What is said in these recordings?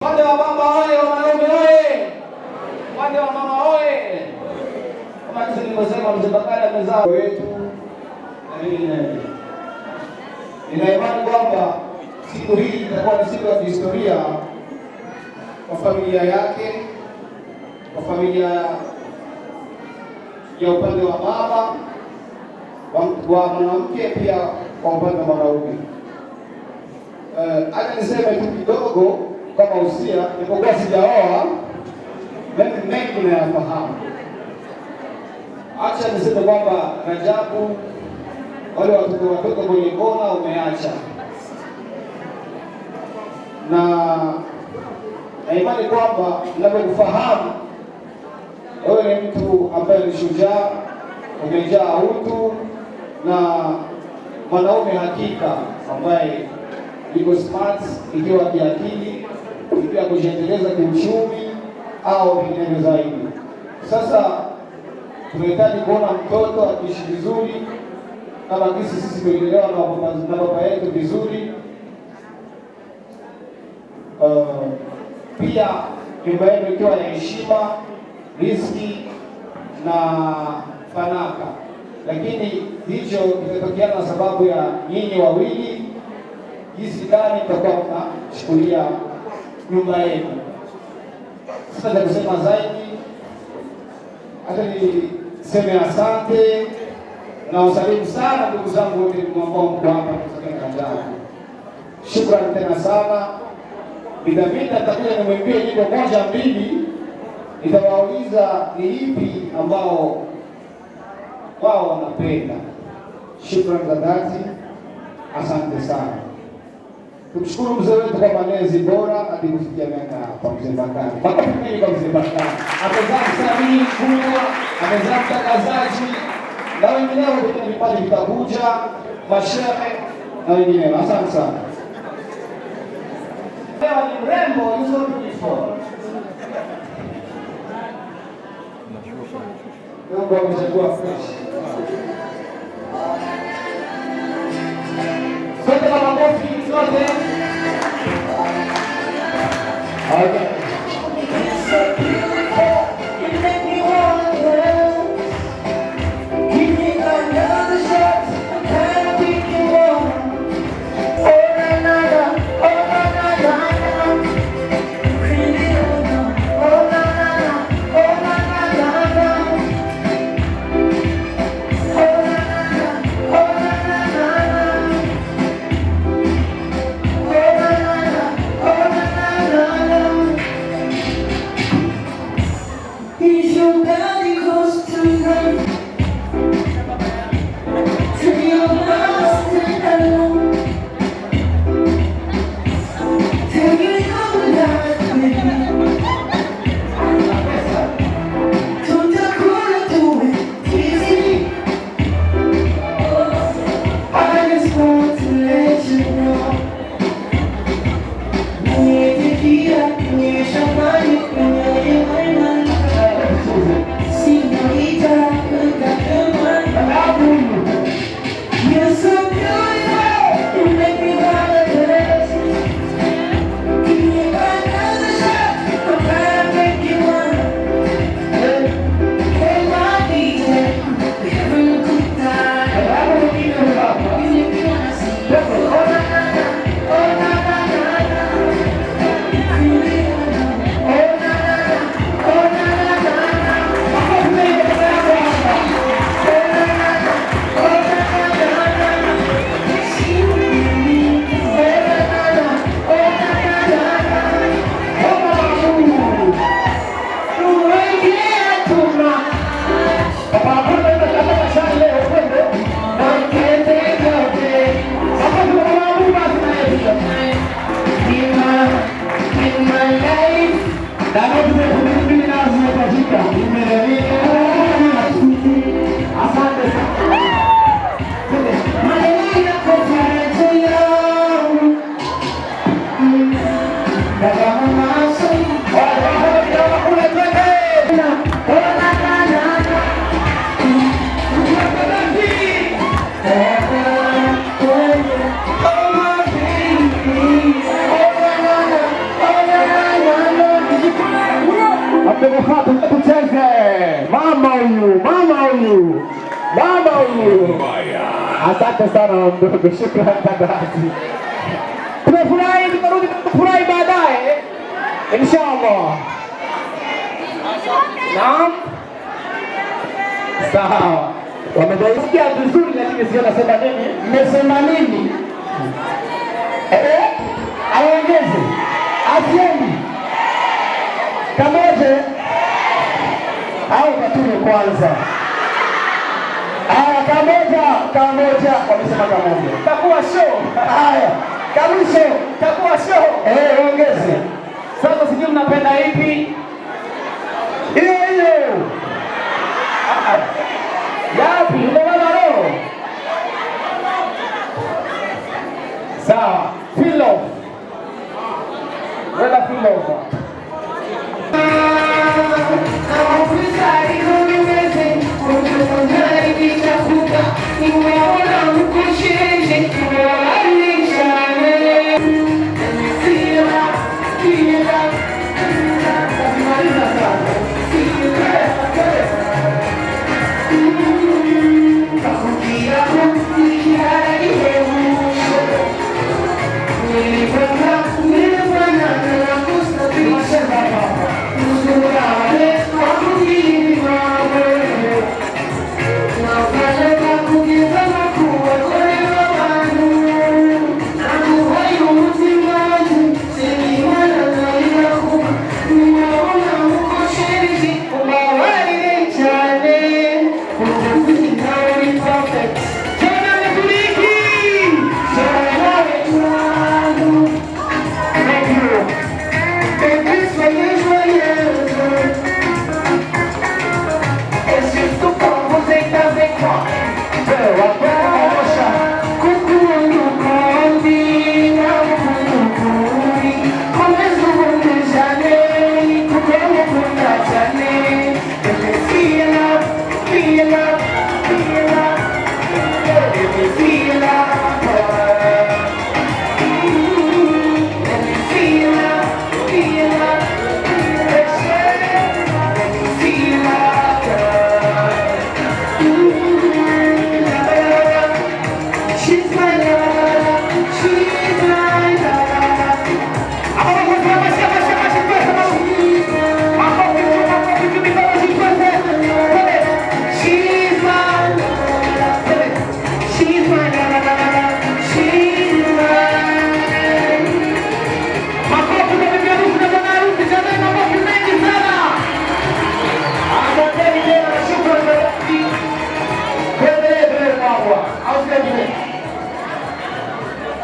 Upande wa baba oye, wanaume oye! Upande wa mama oye! Kama jinsi nilivyosema, mzee Bakari amezaa wetu, nina imani kwamba siku hii itakuwa ni siku ya kihistoria kwa familia yake, kwa familia ya upande wa baba wa mwanamke, pia kwa upande wa mwanaume. Acha niseme tu kidogo kama usia, nilipokuwa sijaoa mengi nayafahamu. Acha niseme kwamba Radjabu, wale watoto kwenye kona umeacha, na imani kwamba ninapokufahamu wewe ni mtu ambaye ni shujaa, umejaa utu na mwanaume hakika ambaye yuko smart, ikiwa kiakili, ikiwa kujiendeleza kiuchumi au vinginevyo zaidi. Sasa tunahitaji kuona mtoto akiishi vizuri kama sisi tulielewa na baba yetu vizuri. Pia nyumba yenu ikiwa ya heshima, riziki na fanaka, lakini hicho kimetokea na sababu ya nyinyi wawili jinsi gani mtakuwa mnachukulia nyumba yenu. Sasa za kusema zaidi, hata niseme asante na wasalimu sana ndugu zangu wote ambao mko hapa kutoka Radjabu. Shukrani tena sana. Bidhamita nitakuja nimwimbie nyimbo moja mbili, nitawauliza ni ipi ambao wao wanapenda. Shukrani za dhati, asante sana. Tumshukuru mzee wetu kwa malezi bora hadi kufikia miaka kwa mzee Bakari. Mpaka pembeni kwa mzee Bakari. Amezaa msanii mkubwa, amezaa mtangazaji, na wengineo kwenye vipaji vitakuja, mashehe na wengineo. Asante sana. Leo ni mrembo, yuko beautiful. Mungu amechagua fresh. Sote kama makofi, sote. Okay. Amekufuata tucheze. Mama huyu. Asante sana mdogo. Shukrani tangazi. Tumefurahi, tutarudi kufurahi baadaye. Inshallah. Naam. Sawa. Wamejisikia vizuri lakini sio nasema nini? Mmesema nini? Aongeze. Asieni. Kamoje. Au katume kwanza. Haya kamoja. Wamesema kamoja. Takuwa show. Haya. Kamisho. Takuwa show. Ongeze. Sasa sijui mnapenda ipi? Hiyo. Yapi? Unaona roho? Sawa. Filo. Wala filo.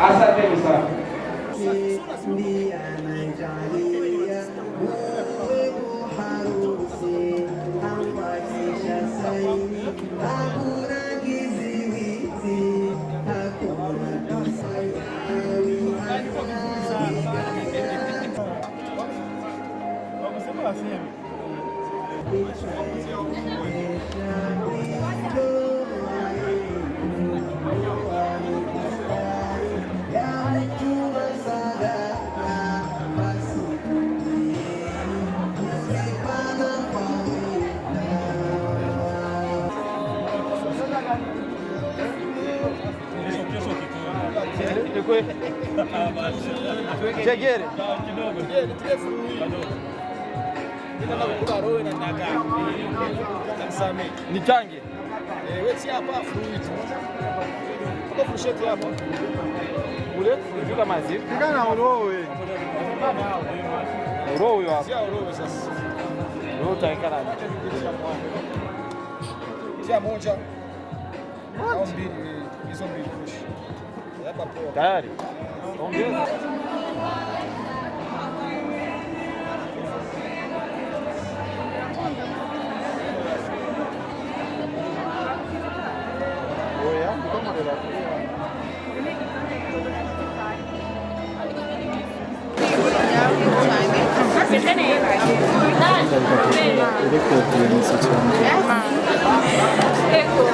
Asante sana. Chegere. Nichange. Weti hapa fruit. Kwa fusheti hapa. Ule kujuka maziwa. Ngana urowe. Urowe hapa. Sia urowe sasa. Urowe utaikana. Sia moja. Au mbili hizo mbili push. Hapa poa. Tayari. Ongeza. Ecco,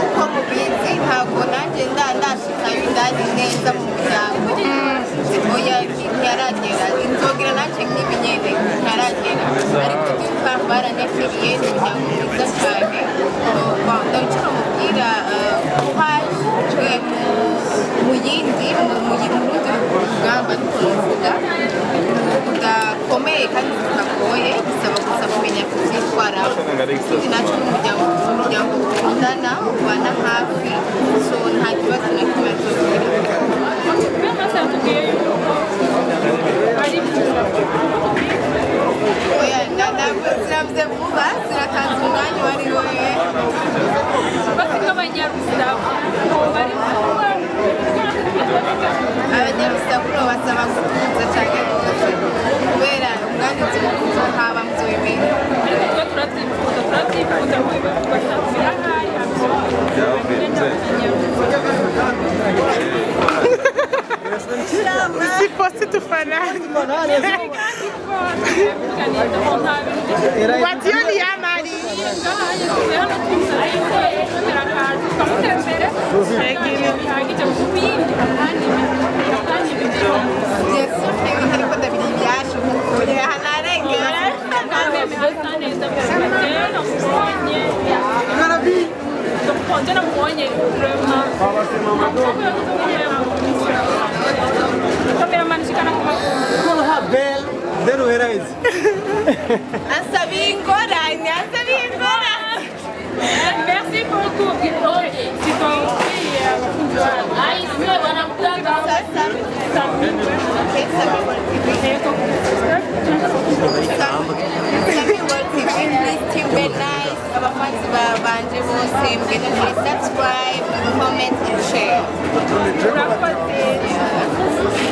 uko mubizi ntabwo nanjye ndashikayo indani neza mu muryango oya ntiharagera inzogera nanjye nk'ibinyene ntiharagera ariko duka baranyakiriye ni umuryango mwiza cyane ndabicira umubwira uhaje mu yindi mu rundi rugamba tuvuga kudakomeye kandi kutagoye bisaba gusa kumenya kubyitwaraho ikindi nacyo n'umuryango ukundana ubana hafi so nta kibazo na kimwe tugira oya ntabwo ziravuze vuba ziratanze umwanya uwo ari wo bafite abanyarusaburo abanyarusaburo basaba gukunza cyane rwose kubera umwanya uzi haba muzobimenya ariko turatwifuza kubasabira ahari Si fosse tu fanare. Guardioli amari. Merci beaucoup. abafanzi banje bose mugende muri subscribe, comment and share.